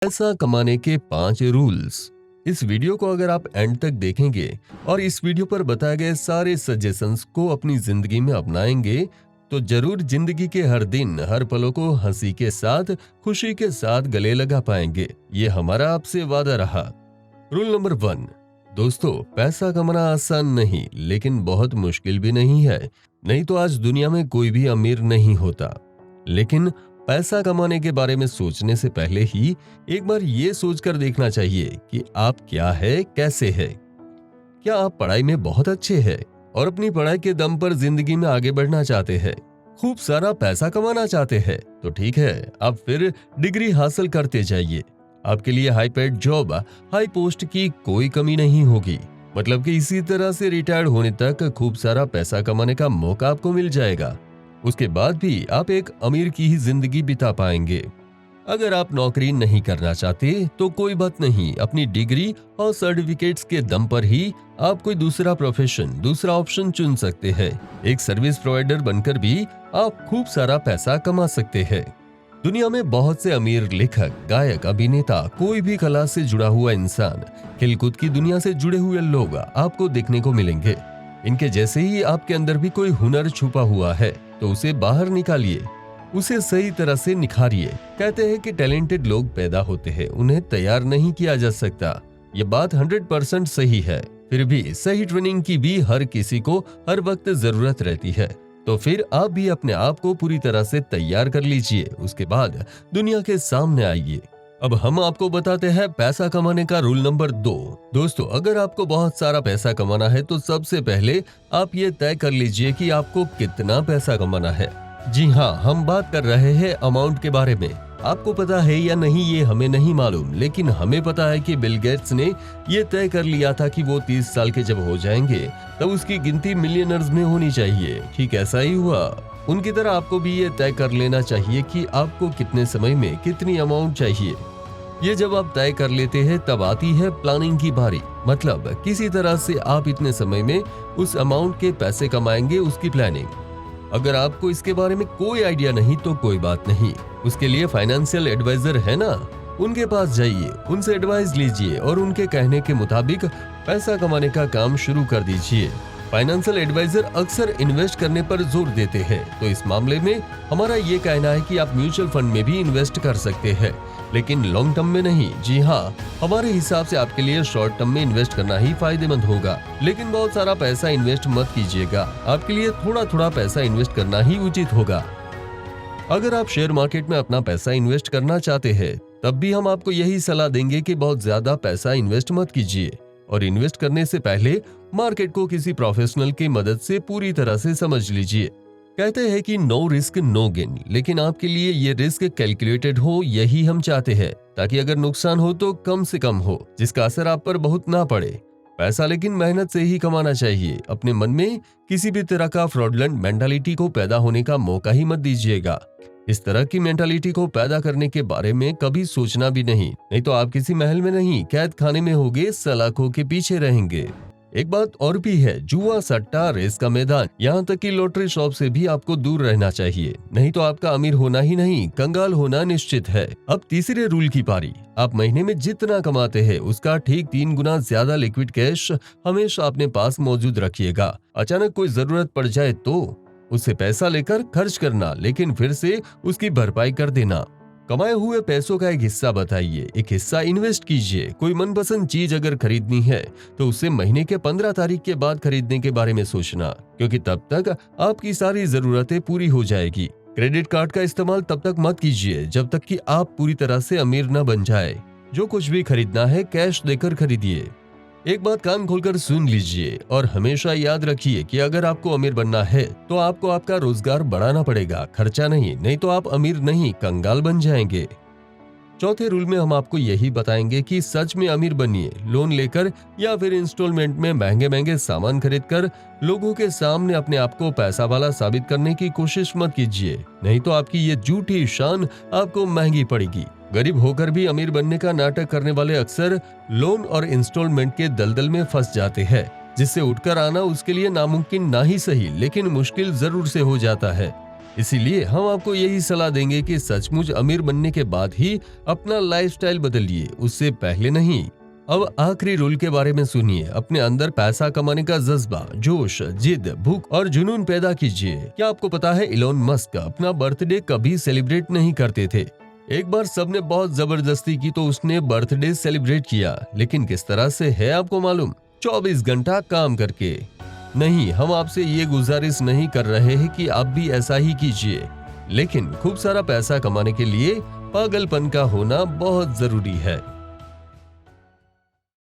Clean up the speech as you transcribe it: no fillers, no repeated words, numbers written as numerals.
पैसा कमाने के 5 रूल्स। इस वीडियो को अगर आप एंड तक देखेंगे और इस वीडियो पर बताए गए सारे सजेशंस को अपनी जिंदगी में अपनाएंगे तो जरूर जिंदगी के हर दिन हर पलों को हंसी के साथ खुशी के साथ गले लगा पाएंगे। ये हमारा आपसे वादा रहा। Rule number 1। दोस्तों, पैसा कमाना आसान नहीं लेकिन बहुत मुश्किल भी नहीं है। नहीं तो आज दुनिया में कोई भी अमीर नहीं होता। लेकिन पैसा कमाने के बारे में सोचने से पहले ही एक बार ये सोचकर देखना चाहिए कि आप क्या है, कैसे है। क्या आप पढ़ाई में बहुत अच्छे हैं और अपनी पढ़ाई के दम पर जिंदगी में आगे बढ़ना चाहते हैं, खूब सारा पैसा कमाना चाहते हैं? तो ठीक है, आप फिर डिग्री हासिल करते जाइए। आपके लिए high paid job, high post की कोई कमी नहीं होगी। मतलब कि इसी तरह से रिटायर्ड होने तक खूब सारा पैसा कमाने का मौका आपको मिल जाएगा। उसके बाद भी आप एक अमीर की ही जिंदगी बिता पाएंगे। अगर आप नौकरी नहीं करना चाहते तो कोई बात नहीं, अपनी डिग्री और सर्टिफिकेट्स के दम पर ही आप कोई दूसरा प्रोफेशन, दूसरा ऑप्शन चुन सकते हैं। एक सर्विस प्रोवाइडर बनकर भी आप खूब सारा पैसा कमा सकते हैं। दुनिया में बहुत से अमीर लेखक, गायक, अभिनेता, कोई भी कला से जुड़ा हुआ इंसान, खेलकूद की दुनिया से जुड़े हुए लोग आपको देखने को मिलेंगे। इनके जैसे ही आपके अंदर भी कोई हुनर छुपा हुआ है तो उसे बाहर निकालिए, उसे सही तरह से निखारिए। कहते हैं कि टैलेंटेड लोग पैदा होते हैं, उन्हें तैयार नहीं किया जा सकता। ये बात 100% सही है। फिर भी सही ट्रेनिंग की भी हर किसी को हर वक्त जरूरत रहती है। तो फिर आप भी अपने आप को पूरी तरह से तैयार कर लीजिए, उसके बाद दुनिया के सामने आइए। अब हम आपको बताते हैं पैसा कमाने का रूल नंबर 2। दोस्तों, अगर आपको बहुत सारा पैसा कमाना है तो सबसे पहले आप ये तय कर लीजिए कि आपको कितना पैसा कमाना है। जी हाँ, हम बात कर रहे हैं अमाउंट के बारे में। आपको पता है या नहीं ये हमें नहीं मालूम, लेकिन हमें पता है कि बिल गेट्स ने ये तय कर लिया था कि वो 30 साल के जब हो जाएंगे तब उसकी गिनती मिलियनर्स में होनी चाहिए। ठीक ऐसा ही हुआ। उनकी तरह आपको भी ये तय कर लेना चाहिए कि आपको कितने समय में कितनी अमाउंट चाहिए। ये जब आप तय कर लेते हैं तब आती है प्लानिंग की बारी। मतलब किसी तरह से आप इतने समय में उस अमाउंट के पैसे कमाएंगे, उसकी प्लानिंग। अगर आपको इसके बारे में कोई आइडिया नहीं तो कोई बात नहीं, उसके लिए फाइनेंशियल एडवाइजर है ना, उनके पास जाइए, उनसे एडवाइस लीजिए और उनके कहने के मुताबिक पैसा कमाने का काम शुरू कर दीजिए। फाइनेंशियल एडवाइजर अक्सर इन्वेस्ट करने पर जोर देते हैं, तो इस मामले में हमारा ये कहना है कि आप म्यूचुअल फंड में भी इन्वेस्ट कर सकते हैं, लेकिन लॉन्ग टर्म में नहीं। जी हाँ, हमारे हिसाब से आपके लिए शॉर्ट टर्म में इन्वेस्ट करना ही फायदेमंद होगा, लेकिन बहुत सारा पैसा इन्वेस्ट मत कीजिएगा। आपके लिए थोड़ा थोड़ा पैसा इन्वेस्ट करना ही उचित होगा। अगर आप शेयर मार्केट में अपना पैसा इन्वेस्ट करना चाहते हैं तब भी हम आपको यही सलाह देंगे कि बहुत ज्यादा पैसा इन्वेस्ट मत कीजिए और इन्वेस्ट करने से पहले मार्केट को किसी प्रोफेशनल की मदद से पूरी तरह से समझ लीजिए। कहते हैं कि नो रिस्क नो गेन, लेकिन आपके लिए ये रिस्क कैलकुलेटेड हो, यही हम चाहते हैं, ताकि अगर नुकसान हो तो कम से कम हो, जिसका असर आप पर बहुत ना पड़े। पैसा लेकिन मेहनत से ही कमाना चाहिए। अपने मन में किसी भी तरह का फ्रॉडलेंट मेंटालिटी को पैदा होने का मौका ही मत दीजिएगा। इस तरह की मेंटालिटी को पैदा करने के बारे में कभी सोचना भी नहीं तो आप किसी महल में नहीं, कैद खाने में होगे, सलाखों के पीछे रहेंगे। एक बात और भी है, जुआ, सट्टा, रेस का मैदान, यहाँ तक कि लॉटरी शॉप से भी आपको दूर रहना चाहिए। नहीं तो आपका अमीर होना ही नहीं, कंगाल होना निश्चित है। अब तीसरे रूल की पारी। आप महीने में जितना कमाते हैं उसका ठीक 3 गुना ज्यादा लिक्विड कैश हमेशा अपने पास मौजूद रखिएगा। अचानक कोई जरूरत पड़ जाए तो उससे पैसा लेकर खर्च करना, लेकिन फिर से उसकी भरपाई कर देना। कमाए हुए पैसों का एक हिस्सा बताइए, एक हिस्सा इन्वेस्ट कीजिए। कोई मनपसंद चीज अगर खरीदनी है तो उसे महीने के 15 तारीख के बाद खरीदने के बारे में सोचना, क्योंकि तब तक आपकी सारी जरूरतें पूरी हो जाएगी। क्रेडिट कार्ड का इस्तेमाल तब तक मत कीजिए जब तक कि आप पूरी तरह से अमीर न बन जाए। जो कुछ भी खरीदना है कैश देकर खरीदिए। एक बात कान खोलकर सुन लीजिए और हमेशा याद रखिए कि अगर आपको अमीर बनना है तो आपको आपका रोजगार बढ़ाना पड़ेगा, खर्चा नहीं तो आप अमीर नहीं, कंगाल बन जाएंगे। चौथे रूल में हम आपको यही बताएंगे कि सच में अमीर बनिए। लोन लेकर या फिर इंस्टॉलमेंट में महंगे महंगे सामान खरीदकर लोगों के सामने अपने आप को पैसा वाला साबित करने की कोशिश मत कीजिए, नहीं तो आपकी ये झूठी शान आपको महंगी पड़ेगी। गरीब होकर भी अमीर बनने का नाटक करने वाले अक्सर लोन और इंस्टॉलमेंट के दलदल में फंस जाते हैं, जिससे उठकर आना उसके लिए नामुमकिन ना ही सही लेकिन मुश्किल जरूर से हो जाता है। इसीलिए हम आपको यही सलाह देंगे कि सचमुच अमीर बनने के बाद ही अपना लाइफस्टाइल बदलिए, उससे पहले नहीं। अब आखिरी रूल के बारे में सुनिए। अपने अंदर पैसा कमाने का जज्बा, जोश, जिद, भूख और जुनून पैदा कीजिए। क्या आपको पता है इलोन मस्क अपना बर्थडे कभी सेलिब्रेट नहीं करते थे। एक बार सबने बहुत जबरदस्ती की तो उसने बर्थडे सेलिब्रेट किया, लेकिन किस तरह से है आपको मालूम? 24 घंटा काम करके। नहीं, हम आपसे ये गुजारिश नहीं कर रहे हैं कि आप भी ऐसा ही कीजिए, लेकिन खूब सारा पैसा कमाने के लिए पागलपन का होना बहुत जरूरी है।